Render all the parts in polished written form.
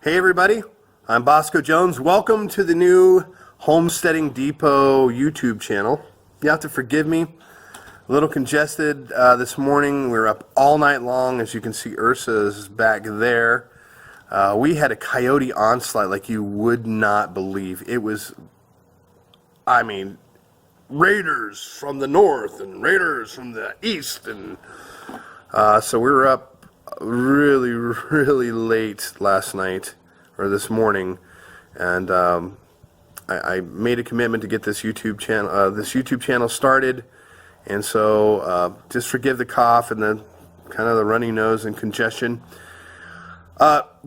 Hey everybody, I'm Bosco Jones. Welcome to the new Homesteading Depot YouTube channel. You have to forgive me, a little congested this morning. We were up all night long. As you can see, Ursa's back there. We had a coyote onslaught like you would not believe. It was, raiders from the north and raiders from the east. And so we were up really late last night or this morning, and I made a commitment to get this YouTube channel started, and so just forgive the cough and the kind of the runny nose and congestion.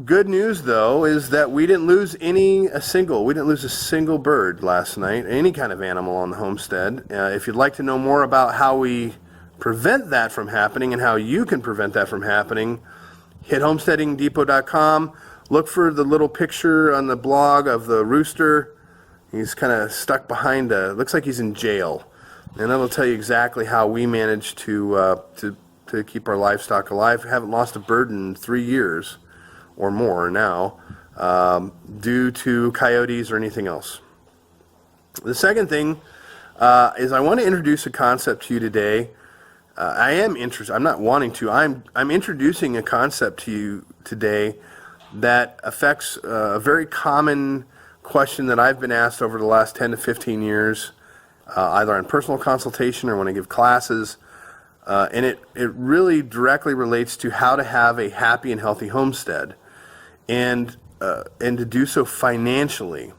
Good news though is that we didn't lose a single bird last night, any kind of animal on the homestead. If you'd like to know more about how we prevent that from happening and how you can prevent that from happening, hit homesteadingdepot.com. Look for the little picture on the blog of the rooster. He's kind of stuck behind looks like he's in jail, and that'll tell you exactly how we managed to keep our livestock alive. Haven't lost a bird in 3 years or more now, due to coyotes or anything else. The second thing is I want to introduce a concept to you today. I'm introducing a concept to you today that affects a very common question that I've been asked over the last 10 to 15 years, either on personal consultation or when I give classes, and it really directly relates to how to have a happy and healthy homestead, and to do so financially.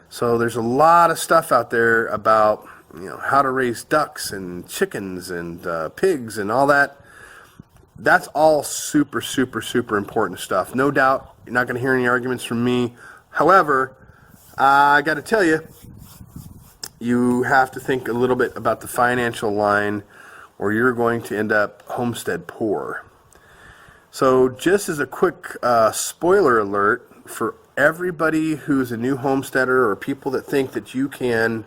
So there's a lot of stuff out there about how to raise ducks and chickens and pigs and all that. That's all super important stuff. No doubt you're not going to hear any arguments from me. However, I got to tell you, you have to think a little bit about the financial line, or you're going to end up homestead poor. So just as a quick spoiler alert for everybody who's a new homesteader or people that think that you can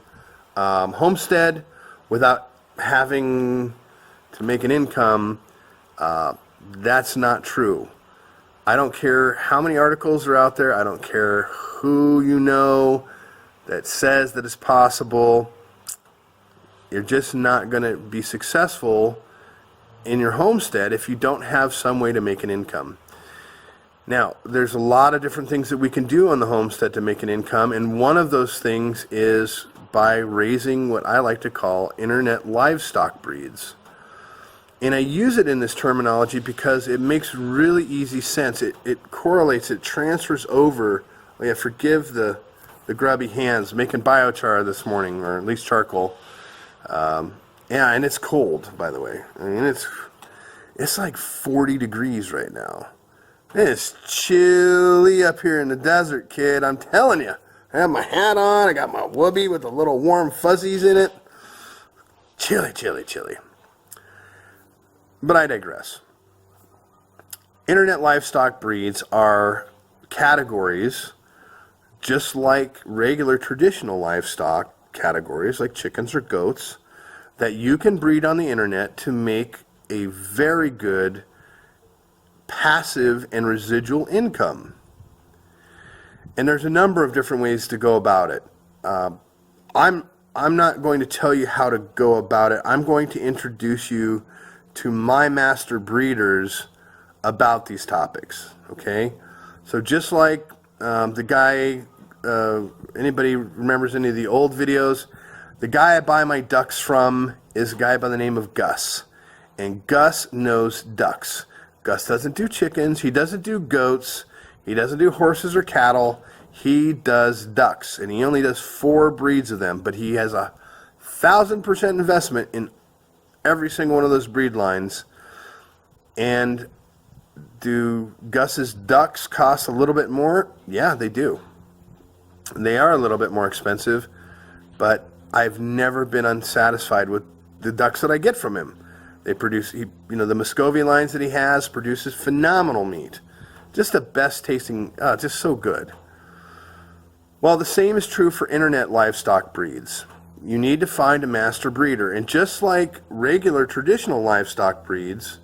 homestead without having to make an income, that's not true. I don't care how many articles are out there. I don't care who you know that says that it's possible. You're just not going to be successful in your homestead if you don't have some way to make an income. Now, there's a lot of different things that we can do on the homestead to make an income, and one of those things is by raising what I like to call internet livestock breeds. And I use it in this terminology because it makes really easy sense. It correlates, it transfers over. Oh yeah, forgive the grubby hands, making biochar this morning, or at least charcoal. Yeah, and it's cold, by the way. I mean, it's like 40 degrees right now. It's chilly up here in the desert, kid. I'm telling you. I have my hat on. I got my whoopee with the little warm fuzzies in it. Chilly. But I digress. Internet livestock breeds are categories just like regular traditional livestock categories like chickens or goats that you can breed on the internet to make a very good passive and residual income. And there's a number of different ways to go about it. I'm not going to tell you how to go about it. I'm going to introduce you to my master breeders about these topics. Okay? So just like the guy, anybody remembers any of the old videos? The guy I buy my ducks from is a guy by the name of Gus. And Gus knows ducks. Gus doesn't do chickens. He doesn't do goats. He doesn't do horses or cattle. He does ducks, and he only does 4 breeds of them, but he has 1,000% investment in every single one of those breed lines. And do Gus's ducks cost a little bit more? Yeah, they do. They are a little bit more expensive, but I've never been unsatisfied with the ducks that I get from him. They produce, the Muscovy lines that he has produces phenomenal meat. Just the best tasting, just so good. Well, the same is true for internet livestock breeds. You need to find a master breeder. And just like regular traditional livestock breeds,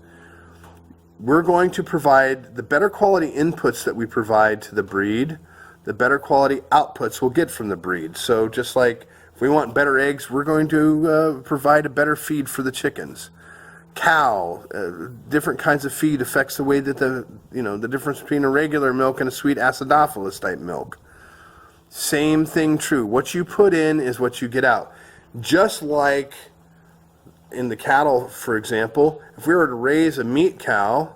we're going to provide the better quality inputs that we provide to the breed, the better quality outputs we'll get from the breed. So just like if we want better eggs, we're going to provide a better feed for the chickens. Cow, different kinds of feed affects the way that the difference between a regular milk and a sweet acidophilus type milk. Same thing true. What you put in is what you get out. Just like in the cattle, for example, if we were to raise a meat cow,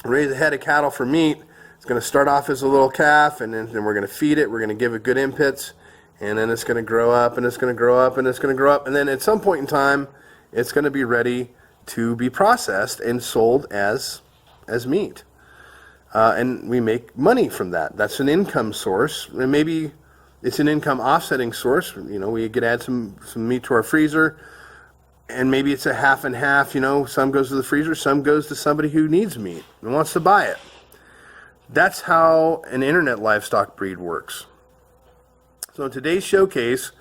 raise a head of cattle for meat, it's going to start off as a little calf, and then we're going to feed it, we're going to give it good inputs, and then it's going to grow up, and it's going to grow up, and it's going to grow up, and then at some point in time, it's going to be ready to be processed and sold as meat. And we make money from that. That's an income source, and maybe it's an income offsetting source. We could add some meat to our freezer, and maybe it's a half and half. Some goes to the freezer, some goes to somebody who needs meat and wants to buy it. That's how an internet livestock breed works. So in today's showcase,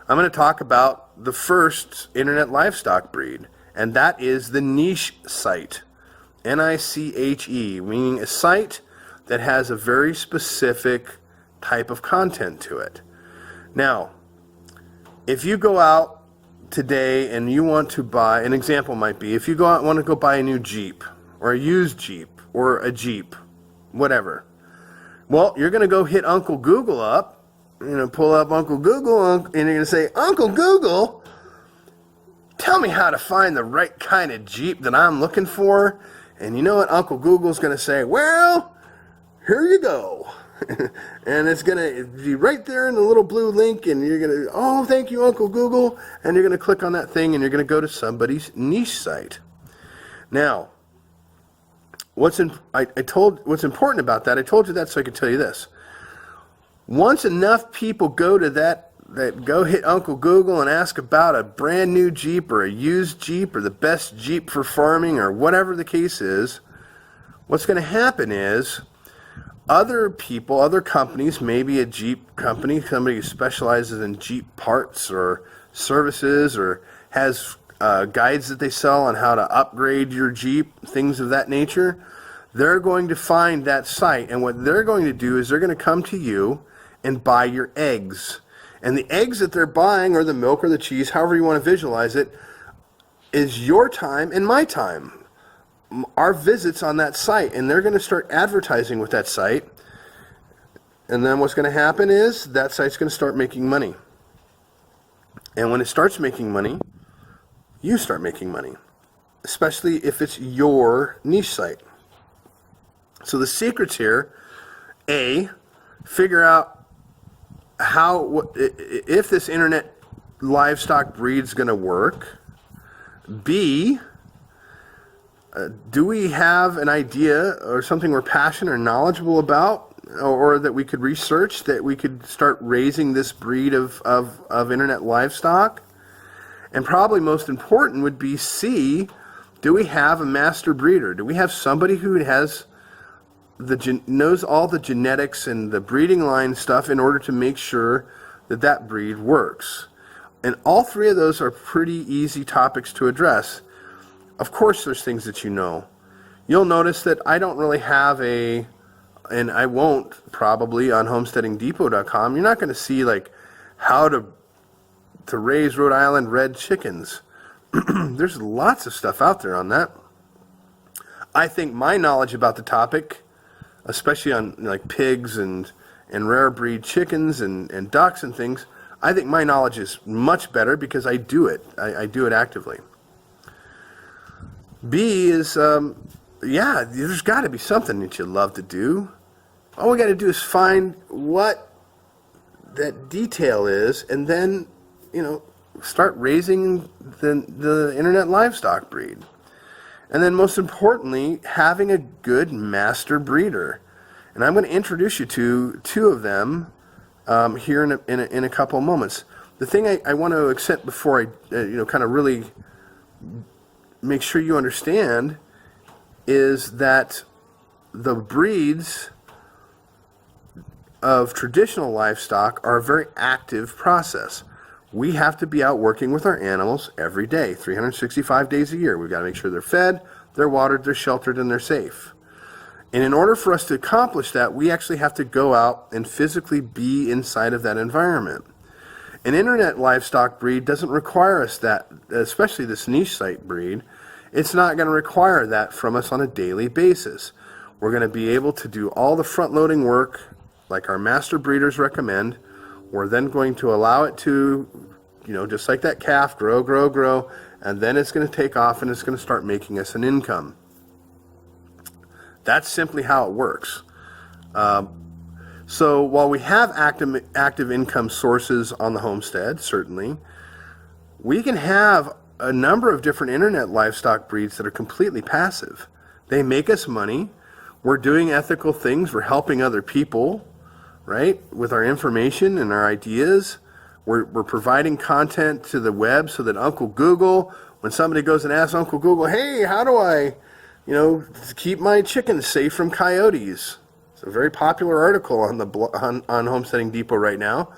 I'm going to talk about the first internet livestock breed, and that is the niche site. N-I-C-H-E, meaning a site that has a very specific type of content to it. Now, if you go out today and you want to buy, an example might be, if you want to go buy a new Jeep, or a used Jeep, or a Jeep, whatever. Well, you're going to go hit Uncle Google up, pull up Uncle Google, and you're going to say, Uncle Google, tell me how to find the right kind of Jeep that I'm looking for. And you know what Uncle Google's going to say? Well, here you go. And it's going to be right there in the little blue link, and you're going to, oh, thank you, Uncle Google. And you're going to click on that thing, and you're going to go to somebody's niche site. Now, what's important about that, I told you that so I could tell you this. Once enough people go to that go hit Uncle Google and ask about a brand new Jeep or a used Jeep or the best Jeep for farming or whatever the case is, what's going to happen is other people, other companies, maybe a Jeep company, somebody who specializes in Jeep parts or services or has guides that they sell on how to upgrade your Jeep, things of that nature, they're going to find that site, and what they're going to do is they're going to come to you and buy your eggs. And the eggs that they're buying, or the milk or the cheese, however you want to visualize it, is your time and my time. Our visits on that site, and they're going to start advertising with that site. And then what's going to happen is that site's going to start making money. And when it starts making money, you start making money, especially if it's your niche site. So the secret's here, A, figure out if this internet livestock breed's going to work. B, do we have an idea or something we're passionate or knowledgeable about, or that we could research, that we could start raising this breed of internet livestock? And probably most important would be C, do we have a master breeder? Do we have somebody who has knows all the genetics and the breeding line stuff in order to make sure that that breed works? And all three of those are pretty easy topics to address. Of course, there's things that you know. You'll notice that I don't really have and I won't probably on homesteadingdepot.com, you're not going to see like how to raise Rhode Island red chickens. There's lots of stuff out there on that. I think my knowledge about the topic, especially on like pigs and rare breed chickens and ducks and things, I think my knowledge is much better because I do it. I do it actively. B is, there's got to be something that you love to do. All we got to do is find what that detail is, and then, start raising the internet livestock breed. And then most importantly, having a good master breeder. And I'm going to introduce you to two of them here in a couple of moments. The thing I want to accept before I kind of really make sure you understand is that the breeds of traditional livestock are a very active process. We have to be out working with our animals every day, 365 days a year. We've got to make sure they're fed, they're watered, they're sheltered, and they're safe. And in order for us to accomplish that, we actually have to go out and physically be inside of that environment. An internet livestock breed doesn't require us that, especially this niche site breed. It's not going to require that from us on a daily basis. We're going to be able to do all the front-loading work like our master breeders recommend. We're then going to allow it to, just like that calf, grow, grow, grow, and then it's going to take off and it's going to start making us an income. That's simply how it works. So while we have active income sources on the homestead, certainly, we can have a number of different internet livestock breeds that are completely passive. They make us money. We're doing ethical things. We're helping other people, right, with our information and our ideas. We're providing content to the web so that Uncle Google, when somebody goes and asks Uncle Google, hey, how do I, keep my chickens safe from coyotes? It's a very popular article on on Homesteading Depot right now.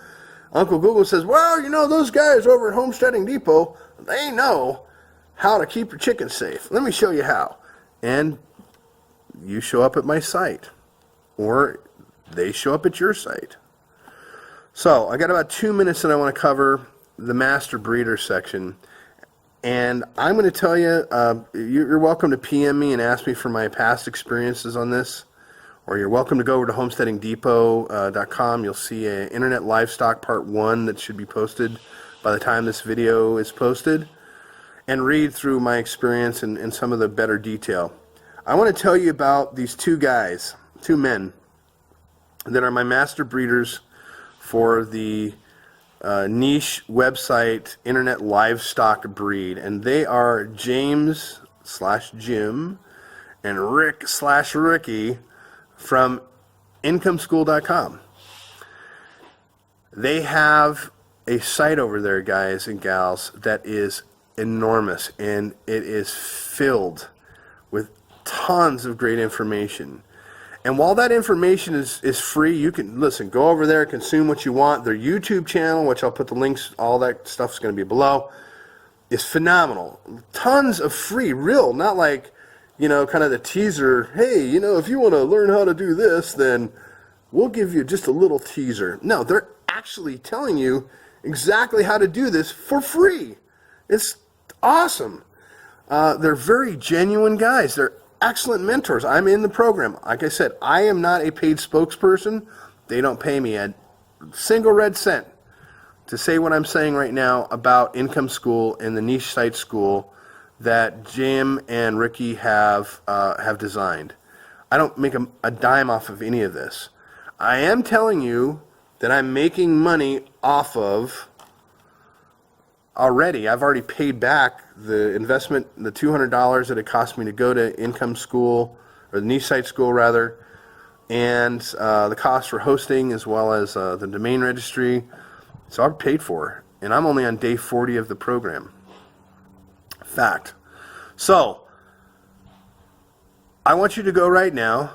Uncle Google says, well, those guys over at Homesteading Depot, they know how to keep your chickens safe. Let me show you how. And you show up at my site, or they show up at your site. So I got about 2 minutes that I want to cover the master breeder section. And I'm going to tell you, you're welcome to PM me and ask me for my past experiences on this. Or you're welcome to go over to homesteadingdepot.com. You'll see an Internet Livestock Part 1 that should be posted by the time this video is posted. And read through my experience and some of the better detail. I want to tell you about these two men, that are my master breeders for the niche website Internet Livestock Breed. And they are James/Jim and Rick/Ricky from incomeschool.com. They have a site over there, guys and gals, that is enormous, and it is filled with tons of great information. And while that information is free, you can, go over there, consume what you want. Their YouTube channel, which I'll put the links, all that stuff's going to be below, is phenomenal. Tons of free, real, not like, kind of the teaser, hey, if you want to learn how to do this, then we'll give you just a little teaser. No, they're actually telling you exactly how to do this for free. It's awesome. They're very genuine guys. They're excellent mentors. I'm in the program. Like I said, I am not a paid spokesperson. They don't pay me a single red cent to say what I'm saying right now about Income School and the niche site school that Jim and Ricky have designed. I don't make a dime off of any of this. I am telling you that I'm making money off of already. I've already paid back the investment, the $200 that it cost me to go to Income School, or the niche site school rather, and the cost for hosting as well as the domain registry. So I've paid for, and I'm only on day 40 of the program. Fact. So, I want you to go right now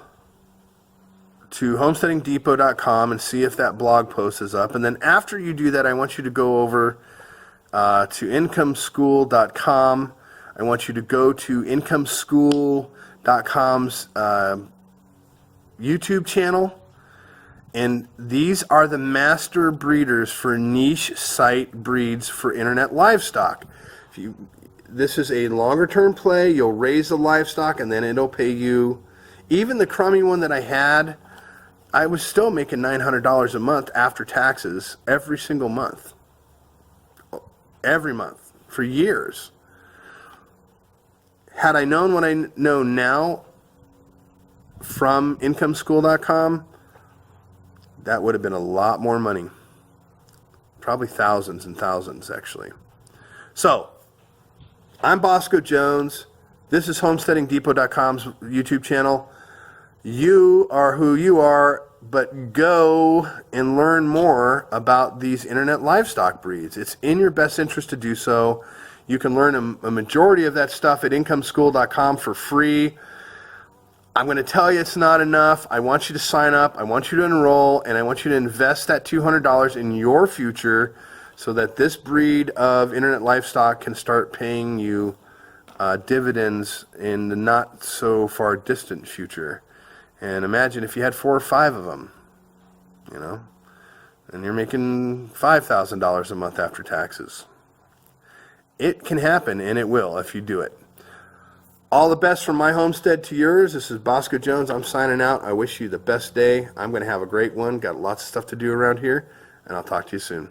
to homesteadingdepot.com and see if that blog post is up. And then after you do that, I want you to go over to incomeschool.com. I want you to go to incomeschool.com's YouTube channel. And these are the master breeders for niche site breeds for internet livestock. This is a longer term play. You'll raise the livestock and then it'll pay you. Even the crummy one that I had, I was still making $900 a month after taxes every single month. Every month for years. Had I known what I know now from incomeschool.com, that would have been a lot more money. Probably thousands and thousands, actually. So, I'm Bosco Jones. This is homesteadingdepot.com's YouTube channel. You are who you are, but go and learn more about these internet livestock breeds. It's in your best interest to do so. You can learn a majority of that stuff at incomeschool.com for free. I'm going to tell you it's not enough. I want you to sign up. I want you to enroll, and I want you to invest that $200 in your future so that this breed of internet livestock can start paying you dividends in the not so far distant future. And imagine if you had 4 or 5 of them, you know, and you're making $5,000 a month after taxes. It can happen, and it will if you do it. All the best from my homestead to yours. This is Bosco Jones. I'm signing out. I wish you the best day. I'm going to have a great one. Got lots of stuff to do around here, and I'll talk to you soon.